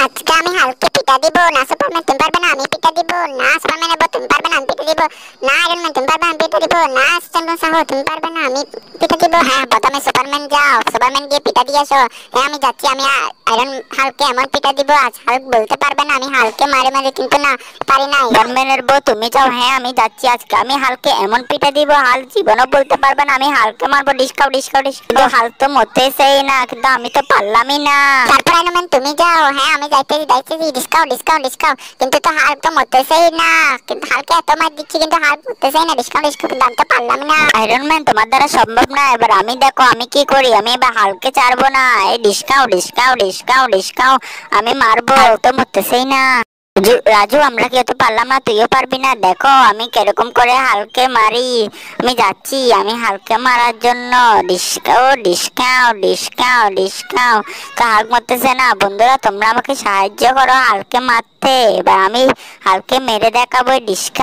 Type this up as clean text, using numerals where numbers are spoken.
আজকে আমি হালকে পিটা দিব। না সুপারম্যান তুমি পারবে না, আমি পিটা দিব। না সুপারম্যান এবো তুমি পারবে না, আমি পিটা দিব। না আয়রন ম্যান তুমি পারবে না, আমি পিটা দিব। না স্ট্যান্ডন সাহো তুমি পারবে না, আমি পিটা দিব। হ্যাঁ প্রথমে সুপারম্যান যাও, সুপারম্যান গিয়ে পিটা দিয়ে আসো। হ্যাঁ আমি যাচ্ছি, আমি আয়রন হালকে এমন পিটা দিব আজ হালক বলতে পারবে না আমি হালকে মারে মারে কিন্তু না পারি না। আয়রন ম্যানের বউ তুমি যাও। হ্যাঁ আমি যাচ্ছি, আজকে আমি হালকে এমন পিটা দিব হাল জীবনও বলতে পারবে না আমি হালকে মারবো ডিসকাউ ডিসকাউ ডিসকাউ। কিন্তু হাল তো মরতেছেই না, কিন্তু আমি তো পারলামই না। তারপর আয়রন ম্যান তুমি যাও। হ্যাঁ আমি যাইতেছি ডিসকাউ ডিসকাউ ডিসকাউ, কিন্তু তো হাল তো মরতেছেই না। কিন্তু হালকে এত মার দিচ্ছি কিন্তু হাল মরতেছেই না, ডিসকাউ ডিসকাউ, কিন্তু আমি তো পারলাম না। আয়রন ম্যান তোমার দ্বারা সম্ভব না, এবার আমি দেখো আমি কি করি। আমি এবার হালকে ছাড়বো না, এই ডিসকাউ ডিসকাউ ডিসকাউ ডিসকাউ আমি মারবো, তো মরতেছেই না। রাজু আমরা কেউ তো পারলাম না, তুইও পারবি না। দেখো আমি কিরকম করে হালকে মারি। আমি যাচ্ছি, আমি হালকে মারার জন্য। ডিসকাও ডিসকাও ডিসকাও ডিসকাও, তো হালক মারতেছে না। বন্ধুরা তোমরা আমাকে সাহায্য করো হালকে মারতে, এবার আমি হালকে মেরে দেখাবো ডিসকাও।